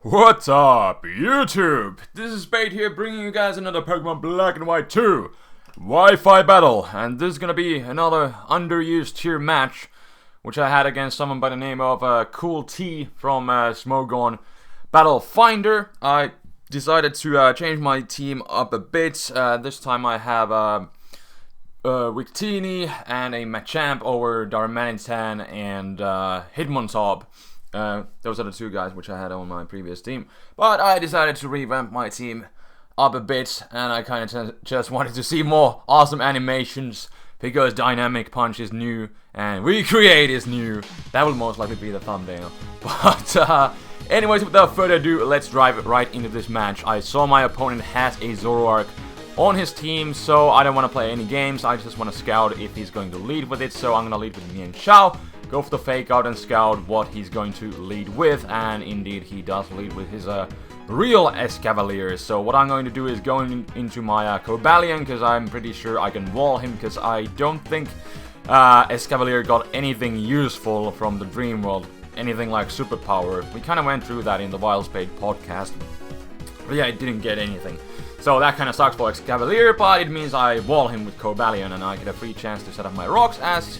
What's up, YouTube? This is Spade here, bringing you guys another Pokemon Black and White 2 Wi-Fi battle, and this is gonna be another underused tier match, which I had against someone by the name of Cool T from Smogon Battle Finder. I decided to change my team up a bit. This time I have Victini and a Machamp over Darmanitan and Hitmontop. Those are the two guys which I had on my previous team. But I decided to revamp my team up a bit, and I kind of just wanted to see more awesome animations, because Dynamic Punch is new and WII CREATE is new. That will most likely be the thumbnail. But anyways, without further ado, let's dive right into this match. I saw my opponent has a Zoroark on his team, so I don't want to play any games. I just want to scout if he's going to lead with it, so I'm going to lead with Mienshao. Go for the fake out and scout what he's going to lead with, and indeed he does lead with his real Escavalier. So what I'm going to do is go into my Cobalion, because I'm pretty sure I can wall him, because I don't think Escavalier got anything useful from the Dream World, anything like superpower. We kind of went through that in the WII CREATE podcast, but yeah, it didn't get anything. So that kind of sucks for Escavalier, but it means I wall him with Cobalion, and I get a free chance to set up my rocks as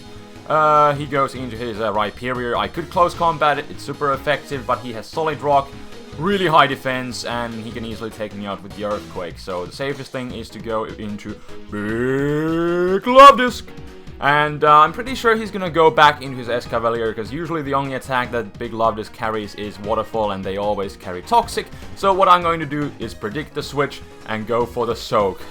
he goes into his Rhyperior. I could close combat it, it's super effective, but he has Solid Rock, really high defense, and he can easily take me out with the Earthquake. So the safest thing is to go into Big Love Disc. And I'm pretty sure he's gonna go back into his Escavalier, because usually the only attack that Big Love Disc carries is Waterfall, and they always carry Toxic. So what I'm going to do is predict the switch and go for the Soak.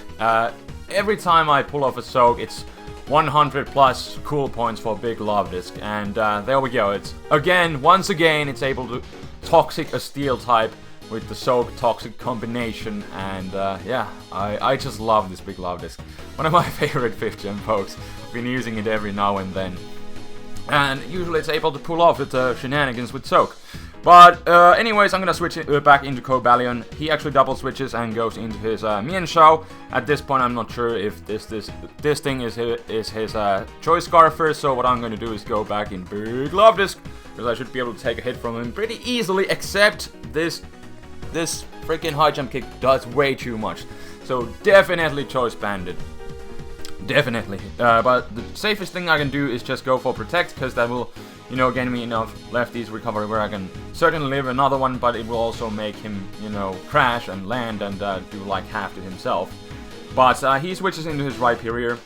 Every time I pull off a Soak, it's 100 plus cool points for Big Love Disc, and there we go. It's once again, it's able to Toxic a Steel type with the Soak Toxic combination, and yeah, I just love this Big Love Disc. One of my favorite 5th gen pokes. Been using it every now and then, and usually it's able to pull off the shenanigans with Soak. But anyways, I'm gonna switch it back into Cobalion. He actually double switches and goes into his Mienshao. At this point, I'm not sure if this thing is his Choice Scarf first. So what I'm gonna do is go back in Big Love Disc, because I should be able to take a hit from him pretty easily. Except this freaking high jump kick does way too much. So definitely Choice Banded. Definitely. But the safest thing I can do is just go for Protect, because that will, you know, gain me enough lefties recovery where I can certainly live another one, but it will also make him, you know, crash and land and do like half to himself. But he switches into his Rhyperior,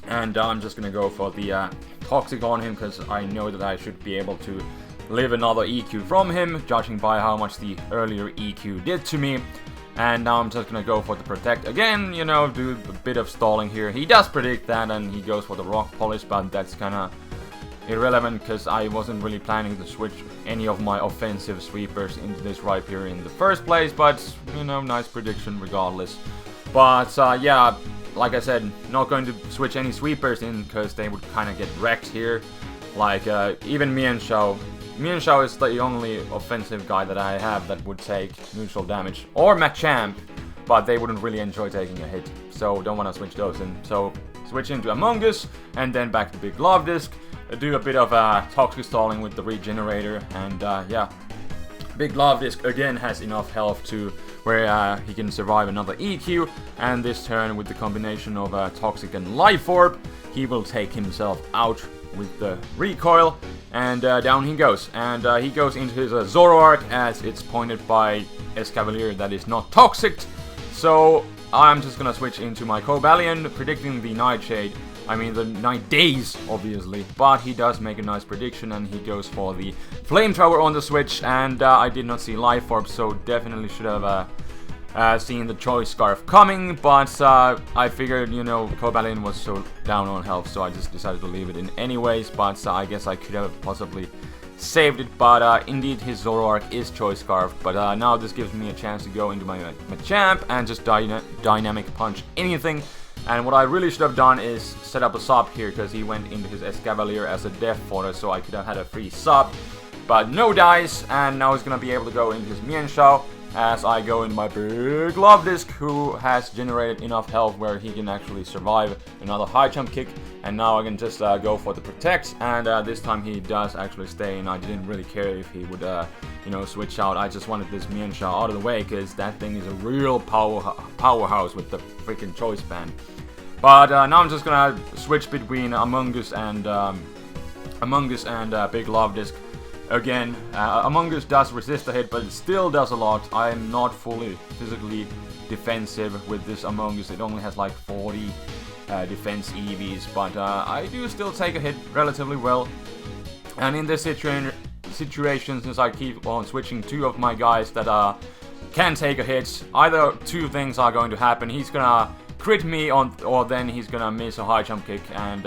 and I'm just gonna go for the Toxic on him, because I know that I should be able to live another EQ from him, judging by how much the earlier EQ did to me. And now I'm just gonna go for the Protect again, you know, do a bit of stalling here. He does predict that, and he goes for the Rock Polish, but that's kinda irrelevant, because I wasn't really planning to switch any of my offensive sweepers into this Rhyperior in the first place, but, you know, nice prediction regardless. But, yeah, like I said, not going to switch any sweepers in, because they would kinda get wrecked here. Like, even Mienshao. Mienshao is the only offensive guy that I have that would take neutral damage. Or Machamp, but they wouldn't really enjoy taking a hit. So don't want to switch those in. So switch into Among Us, and then back to Big Love Disc. Do a bit of Toxic stalling with the Regenerator, and yeah. Big Love Disc again has enough health to where he can survive another EQ. And this turn, with the combination of Toxic and Life Orb, he will take himself out with the recoil, and down he goes. And he goes into his Zoroark, as it's pointed by Escavalier that is not Toxic. So I'm just gonna switch into my Cobalion, predicting the Nightshade. I mean the Night Days, obviously. But he does make a nice prediction, and he goes for the Flamethrower on the switch. And I did not see Life Orb, so definitely should have seen the Choice Scarf coming, but I figured, you know, Cobalion was so down on health, so I just decided to leave it in anyways. But I guess I could have possibly saved it, but indeed his Zoroark is Choice Scarf. But now this gives me a chance to go into my Machamp and just Dynamic Punch anything. And what I really should have done is set up a sub here, because he went into his Escavalier as a death fodder, so I could have had a free sub. But no dice, and now he's gonna be able to go into his Mienshao as I go into my big love disc, who has generated enough health where he can actually survive another high jump kick. And now I can just go for the protect, and this time he does actually stay in. I didn't really care if he would, you know, switch out. I just wanted this Mienshao out of the way, because that thing is a real powerhouse with the freaking choice band. But now I'm just gonna switch between Among Us and Big Love Disc. Again, Among Us does resist the hit, but it still does a lot. I am not fully physically defensive with this Among Us. It only has like 40 defense EVs, but I do still take a hit relatively well. And in this situation, since I keep on switching two of my guys that can take a hit, either two things are going to happen. He's gonna crit me on, or then he's gonna miss a high jump kick, and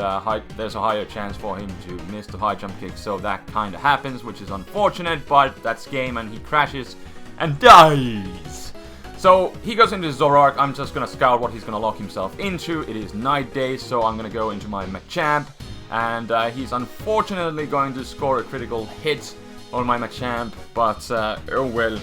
there's a higher chance for him to miss the high jump kick, so that kind of happens, which is unfortunate, but that's game, and he crashes and dies. So he goes into Zoroark. I'm just gonna scout what he's gonna lock himself into. It is night days, so I'm gonna go into my Machamp, and he's unfortunately going to score a critical hit on my Machamp, but oh well.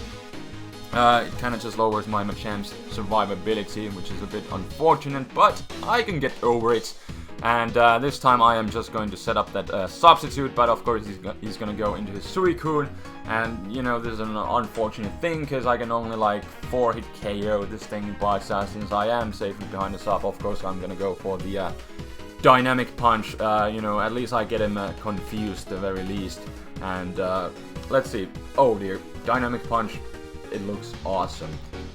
It kind of just lowers my Machamp's survivability, which is a bit unfortunate, but I can get over it. And this time I am just going to set up that substitute, but of course he's going to go into his Suicune. And, you know, this is an unfortunate thing, because I can only, like, 4-hit KO this thing, but since I am safely behind the sub, of course I'm going to go for the Dynamic Punch. You know, at least I get him confused, at the very least. And let's see. Oh dear, Dynamic Punch. It looks awesome.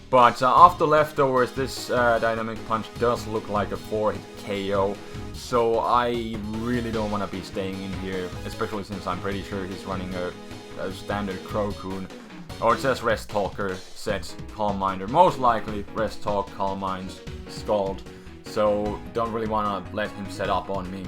But after leftovers, this Dynamic Punch does look like a 4-hit KO. So I really don't want to be staying in here, especially since I'm pretty sure he's running a standard Crocoon. Or it says Rest Talker, set Calm Minder. Most likely Rest Talk, Calm Minds, Scald. So don't really want to let him set up on me.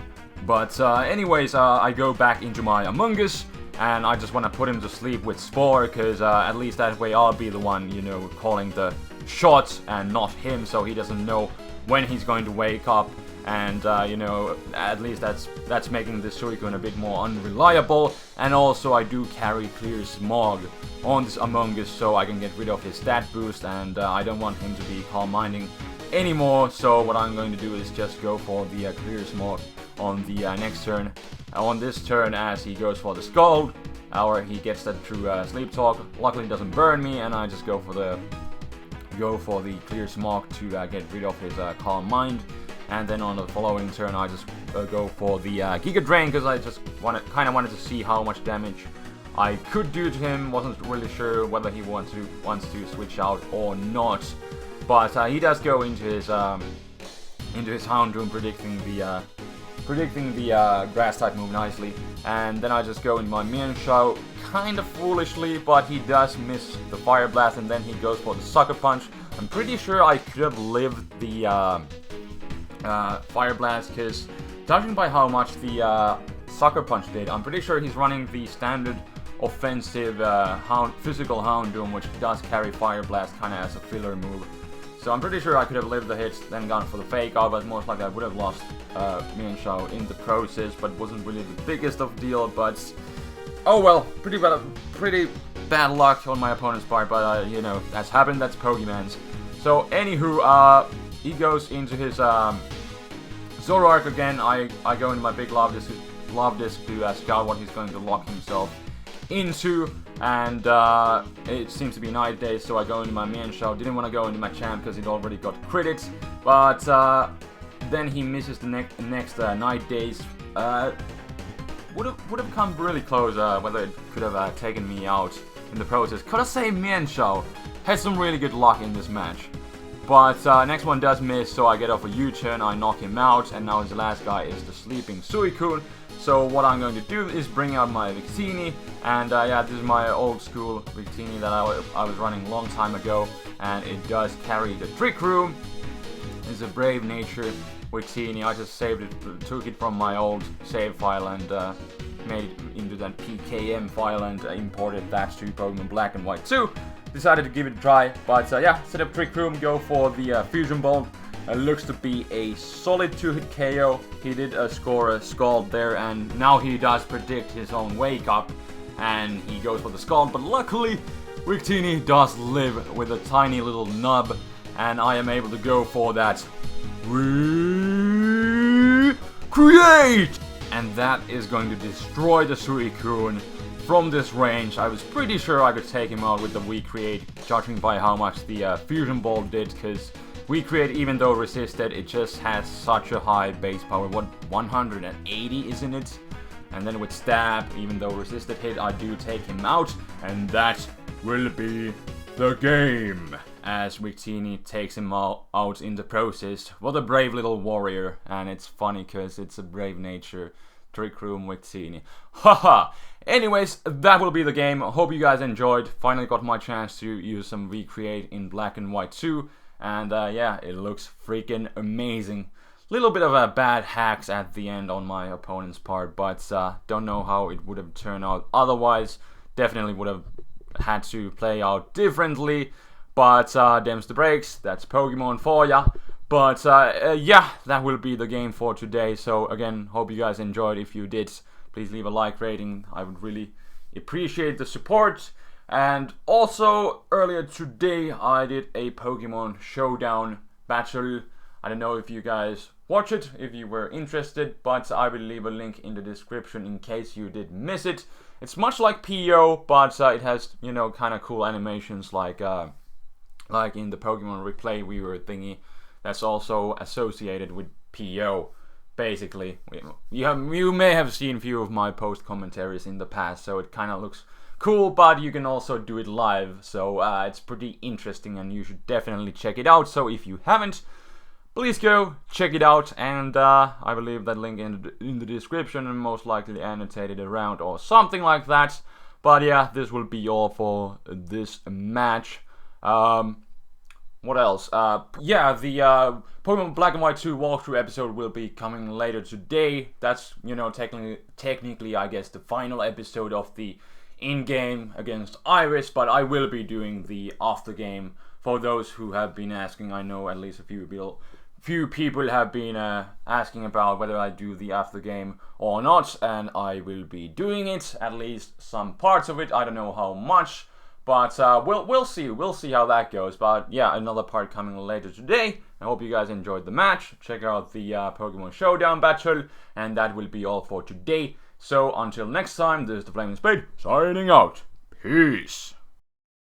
But anyways, I go back into my Among Us. And I just want to put him to sleep with Spore, because at least that way I'll be the one, you know, calling the shots and not him, so he doesn't know when he's going to wake up. And, you know, at least that's making this Suicune a bit more unreliable. And also I do carry Clear Smog on this Among Us, so I can get rid of his stat boost, and I don't want him to be calm minding anymore. So what I'm going to do is just go for the Clear Smog on the next turn. On this turn, as he goes for the Scald, or he gets that through Sleep Talk. Luckily, it doesn't burn me, and I just go for the Clear Smog to get rid of his Calm Mind. And then on the following turn, I just go for the Giga Drain, because I just kind of wanted to see how much damage I could do to him. Wasn't really sure whether he wants to switch out or not, but he does go into his Houndoom, predicting the grass type move nicely. And then I just go into my Mienshao kind of foolishly, but he does miss the Fire Blast, and then he goes for the Sucker Punch. I'm pretty sure I could have lived the Fire Blast, because judging by how much the Sucker Punch did, I'm pretty sure he's running the standard offensive physical Houndoom, which does carry Fire Blast kind of as a filler move. So I'm pretty sure I could have lived the hits, then gone for the fake out, but most likely I would have lost Mienshao in the process, but wasn't really the biggest of deal. But oh well, pretty bad luck on my opponent's part, but you know, that's happened, that's Pokemon's. So anywho, he goes into his Zoroark again. I go into my big Love Disc to scout what he's going to lock himself into, and it seems to be night day, so I go into my Mienshao. Didn't want to go into my Champ because it already got critted, but then he misses the next night days. Would have come really close, whether it could have taken me out in the process. Could I say Mienshao had some really good luck in this match. But next one does miss, so I get off a U-turn, I knock him out, and now his last guy is the sleeping Suicune. So what I'm going to do is bring out my Victini, and yeah, this is my old school Victini that I was running a long time ago, and it does carry the Trick Room. It's a Brave Nature Victini. I just saved it, took it from my old save file and made it into that PKM file and imported that to Pokemon Black and White 2. Decided to give it a try, but yeah, set up Trick Room, go for the Fusion Bolt. Looks to be a solid 2-hit KO. He did score a Scald there, and now he does predict his own Wake Up, and he goes for the Scald, but luckily Victini does live with a tiny little nub, and I am able to go for that WII CREATE! And that is going to destroy the Suicune from this range. I was pretty sure I could take him out with the WII CREATE, judging by how much the Fusion Ball did, because WII CREATE, even though resisted, it just has such a high base power. What, 180 isn't it? And then with Stab, even though resisted hit, I do take him out, and that will be the game, as Victini takes him out in the process. What a brave little warrior, and it's funny because it's a brave nature. Trick Room Victini. Haha! Anyways, that will be the game. Hope you guys enjoyed. Finally got my chance to use some WII CREATE in black and white too. And yeah, it looks freaking amazing. Little bit of a bad hacks at the end on my opponent's part, but don't know how it would have turned out otherwise. Definitely would have had to play out differently, but them's the breaks. That's Pokemon for ya. But yeah, that will be the game for today. So again, hope you guys enjoyed. If you did, please leave a like rating. I would really appreciate the support. And also, earlier today, I did a Pokemon Showdown battle. I don't know if you guys watch it, if you were interested, but I will leave a link in the description in case you did miss it. It's much like PO, but it has, you know, kind of cool animations like in the Pokemon Replay Viewer thingy. That's also associated with PO, basically. You may have seen a few of my post commentaries in the past, so it kind of looks cool, but you can also do it live, so it's pretty interesting and you should definitely check it out. So if you haven't, please go check it out, and I will leave that link in the description and most likely annotated around or something like that. But yeah, this will be all for this match. What else? Yeah, the Pokemon Black and White 2 walkthrough episode will be coming later today. That's, you know, technically, I guess, the final episode of the in-game against Iris, but I will be doing the after-game for those who have been asking. I know at least a few people have been asking about whether I do the after-game or not, and I will be doing it, at least some parts of it. I don't know how much. But we'll see how that goes. But yeah, another part coming later today. I hope you guys enjoyed the match. Check out the Pokemon Showdown battle, and that will be all for today. So until next time, this is TheFlamingSpade signing out. Peace.